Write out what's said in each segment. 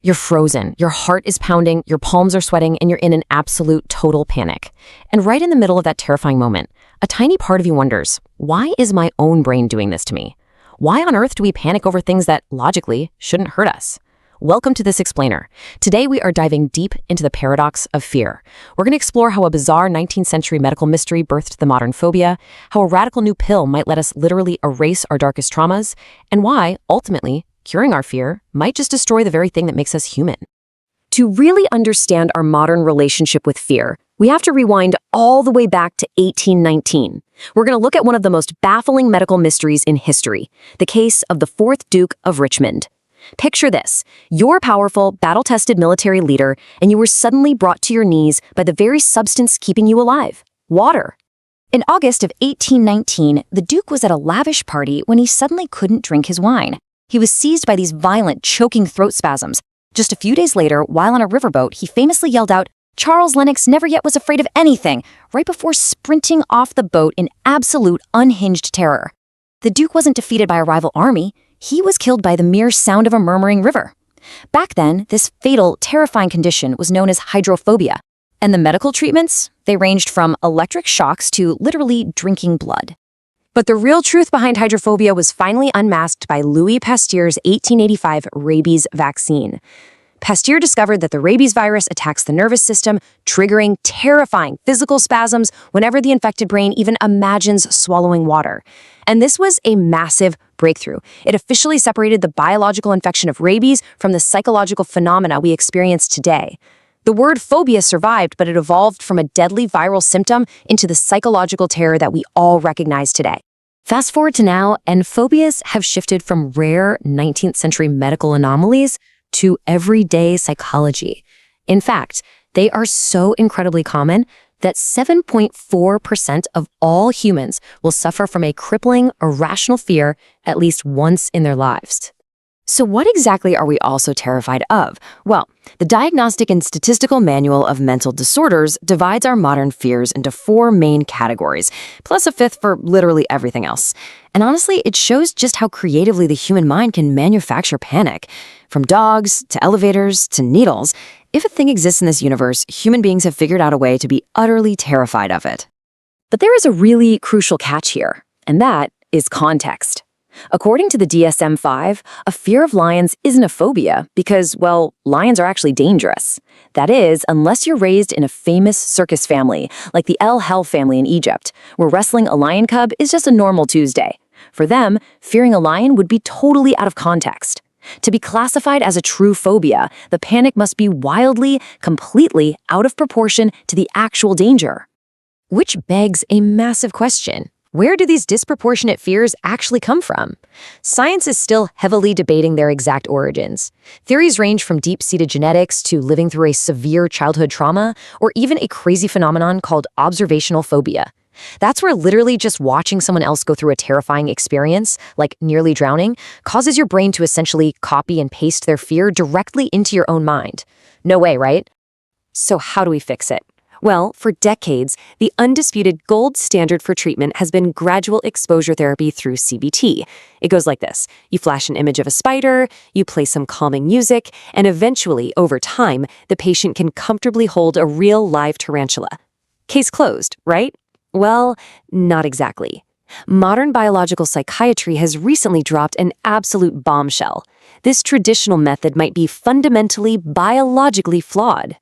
You're frozen, your heart is pounding, your palms are sweating, and you're in an absolute total panic. And right in the middle of that terrifying moment, a tiny part of you wonders, why is my own brain doing this to me? Why on earth do we panic over things that, logically, shouldn't hurt us? Welcome to This Explainer. Today we are diving deep into the paradox of fear. We're going to explore how a bizarre 19th century medical mystery birthed the modern phobia, how a radical new pill might let us literally erase our darkest traumas, and why, ultimately, curing our fear might just destroy the very thing that makes us human. To really understand our modern relationship with fear, we have to rewind all the way back to 1819. We're going to look at one of the most baffling medical mysteries in history, the case of the 4th Duke of Richmond. Picture this. You're a powerful, battle-tested military leader, and you were suddenly brought to your knees by the very substance keeping you alive, water. In August of 1819, the Duke was at a lavish party when he suddenly couldn't drink his wine. He was seized by these violent, choking throat spasms. Just a few days later, while on a riverboat, he famously yelled out, "Charles Lennox never yet was afraid of anything," right before sprinting off the boat in absolute unhinged terror. The Duke wasn't defeated by a rival army. He was killed by the mere sound of a murmuring river. Back then, this fatal, terrifying condition was known as hydrophobia. And the medical treatments? They ranged from electric shocks to literally drinking blood. But the real truth behind hydrophobia was finally unmasked by Louis Pasteur's 1885 rabies vaccine. Pasteur discovered that the rabies virus attacks the nervous system, triggering terrifying physical spasms whenever the infected brain even imagines swallowing water. And this was a massive breakthrough. It officially separated the biological infection of rabies from the psychological phenomena we experience today. The word phobia survived, but it evolved from a deadly viral symptom into the psychological terror that we all recognize today. Fast forward to now, and phobias have shifted from rare 19th century medical anomalies to everyday psychology. In fact, they are so incredibly common that 7.4% of all humans will suffer from a crippling, irrational fear at least once in their lives. So what exactly are we all so terrified of? Well, the Diagnostic and Statistical Manual of Mental Disorders divides our modern fears into 4 main categories, plus a 5th for literally everything else. And honestly, it shows just how creatively the human mind can manufacture panic. From dogs, to elevators, to needles, if a thing exists in this universe, human beings have figured out a way to be utterly terrified of it. But there is a really crucial catch here, and that is context. According to the DSM-5, a fear of lions isn't a phobia because, well, lions are actually dangerous. That is, unless you're raised in a famous circus family, like the El Hel family in Egypt, where wrestling a lion cub is just a normal Tuesday. For them, fearing a lion would be totally out of context. To be classified as a true phobia, the panic must be wildly, completely out of proportion to the actual danger. Which begs a massive question. Where do these disproportionate fears actually come from? Science is still heavily debating their exact origins. Theories range from deep-seated genetics to living through a severe childhood trauma, or even a crazy phenomenon called observational phobia. That's where literally just watching someone else go through a terrifying experience, like nearly drowning, causes your brain to essentially copy and paste their fear directly into your own mind. No way, right? So how do we fix it? Well, for decades, the undisputed gold standard for treatment has been gradual exposure therapy through CBT. It goes like this. You flash an image of a spider, you play some calming music, and eventually, over time, the patient can comfortably hold a real live tarantula. Case closed, right? Well, not exactly. Modern biological psychiatry has recently dropped an absolute bombshell. This traditional method might be fundamentally biologically flawed.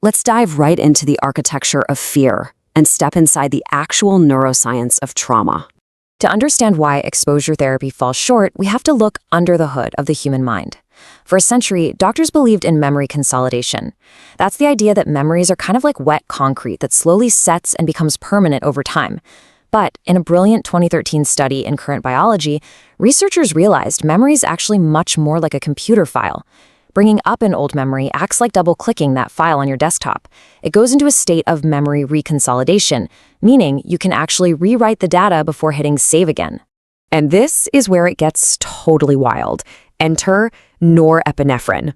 Let's dive right into the architecture of fear and step inside the actual neuroscience of trauma. To understand why exposure therapy falls short, we have to look under the hood of the human mind. For a century, doctors believed in memory consolidation. That's the idea that memories are kind of like wet concrete that slowly sets and becomes permanent over time. But in a brilliant 2013 study in Current Biology, researchers realized memory is actually much more like a computer file. Bringing up an old memory acts like double-clicking that file on your desktop. It goes into a state of memory reconsolidation, meaning you can actually rewrite the data before hitting save again. And this is where it gets totally wild. Enter norepinephrine.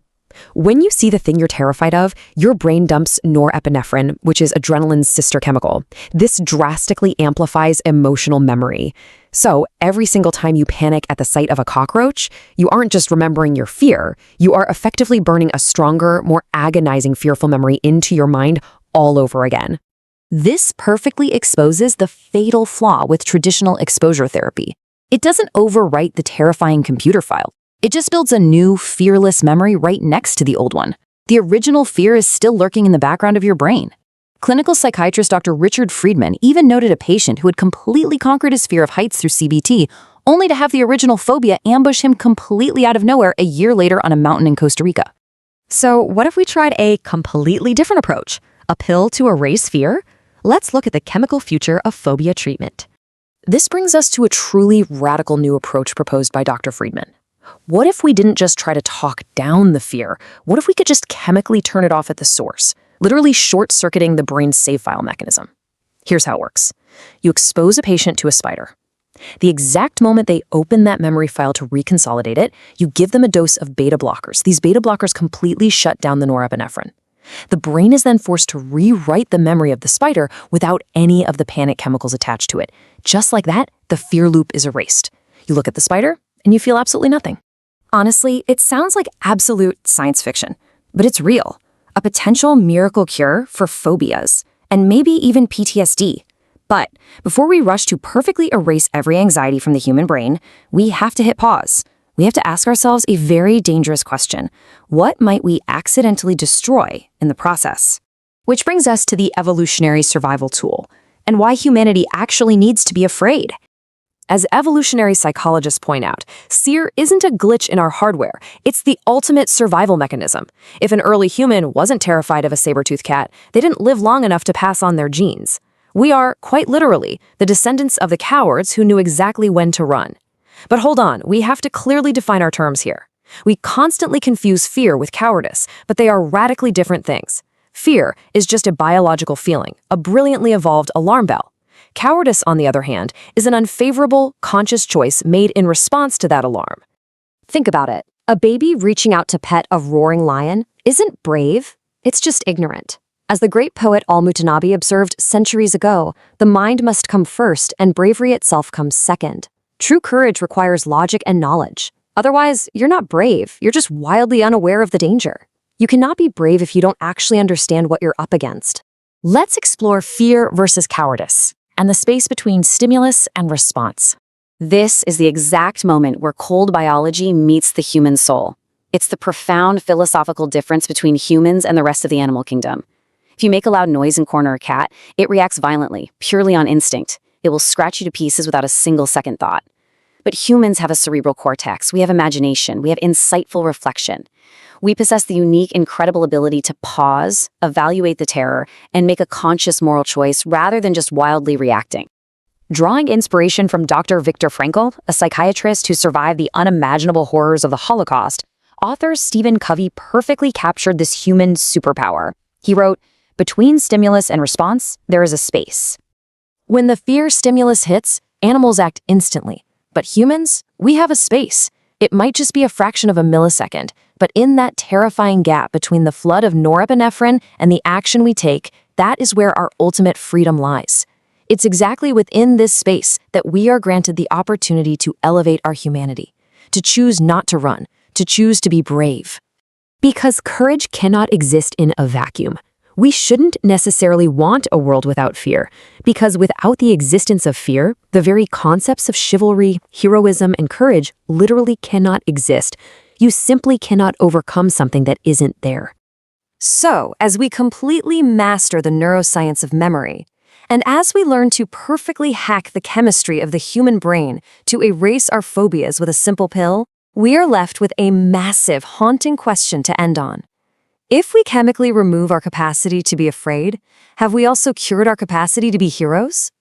When you see the thing you're terrified of, your brain dumps norepinephrine, which is adrenaline's sister chemical. This drastically amplifies emotional memory. So every single time you panic at the sight of a cockroach, you aren't just remembering your fear, you are effectively burning a stronger, more agonizing fearful memory into your mind all over again. This perfectly exposes the fatal flaw with traditional exposure therapy. It doesn't overwrite the terrifying computer file. It just builds a new, fearless memory right next to the old one. The original fear is still lurking in the background of your brain. Clinical psychiatrist Dr. Richard Friedman even noted a patient who had completely conquered his fear of heights through CBT, only to have the original phobia ambush him completely out of nowhere a year later on a mountain in Costa Rica. So what if we tried a completely different approach? A pill to erase fear? Let's look at the chemical future of phobia treatment. This brings us to a truly radical new approach proposed by Dr. Friedman. What if we didn't just try to talk down the fear? What if we could just chemically turn it off at the source, literally short-circuiting the brain's save file mechanism? Here's how it works. You expose a patient to a spider. The exact moment they open that memory file to reconsolidate it, you give them a dose of beta blockers. These beta blockers completely shut down the norepinephrine. The brain is then forced to rewrite the memory of the spider without any of the panic chemicals attached to it. Just like that, the fear loop is erased. You look at the spider, and you feel absolutely nothing. Honestly, it sounds like absolute science fiction, but it's real. A potential miracle cure for phobias, and maybe even PTSD. But before we rush to perfectly erase every anxiety from the human brain, we have to hit pause. We have to ask ourselves a very dangerous question. What might we accidentally destroy in the process? Which brings us to the evolutionary survival tool, and why humanity actually needs to be afraid. As evolutionary psychologists point out, fear isn't a glitch in our hardware. It's the ultimate survival mechanism. If an early human wasn't terrified of a saber-toothed cat, they didn't live long enough to pass on their genes. We are, quite literally, the descendants of the cowards who knew exactly when to run. But hold on, we have to clearly define our terms here. We constantly confuse fear with cowardice, but they are radically different things. Fear is just a biological feeling, a brilliantly evolved alarm bell. Cowardice, on the other hand, is an unfavorable, conscious choice made in response to that alarm. Think about it. A baby reaching out to pet a roaring lion isn't brave, it's just ignorant. As the great poet Al-Mutanabbi observed centuries ago, the mind must come first and bravery itself comes second. True courage requires logic and knowledge. Otherwise, you're not brave, you're just wildly unaware of the danger. You cannot be brave if you don't actually understand what you're up against. Let's explore fear versus cowardice, and the space between stimulus and response. This is the exact moment where cold biology meets the human soul. It's the profound philosophical difference between humans and the rest of the animal kingdom. If you make a loud noise and corner a cat, it reacts violently, purely on instinct. It will scratch you to pieces without a single second thought. But humans have a cerebral cortex, we have imagination, we have insightful reflection. We possess the unique, incredible ability to pause, evaluate the terror, and make a conscious moral choice rather than just wildly reacting. Drawing inspiration from Dr. Viktor Frankl, a psychiatrist who survived the unimaginable horrors of the Holocaust, author Stephen Covey perfectly captured this human superpower. He wrote, "Between stimulus and response, there is a space. When the fear stimulus hits, animals act instantly. But humans, we have a space. It might just be a fraction of a millisecond, but in that terrifying gap between the flood of norepinephrine and the action we take, that is where our ultimate freedom lies. It's exactly within this space that we are granted the opportunity to elevate our humanity, to choose not to run, to choose to be brave. Because courage cannot exist in a vacuum. We shouldn't necessarily want a world without fear, because without the existence of fear, the very concepts of chivalry, heroism, and courage literally cannot exist. You simply cannot overcome something that isn't there. So, as we completely master the neuroscience of memory, and as we learn to perfectly hack the chemistry of the human brain to erase our phobias with a simple pill, we are left with a massive, haunting question to end on. If we chemically remove our capacity to be afraid, have we also cured our capacity to be heroes?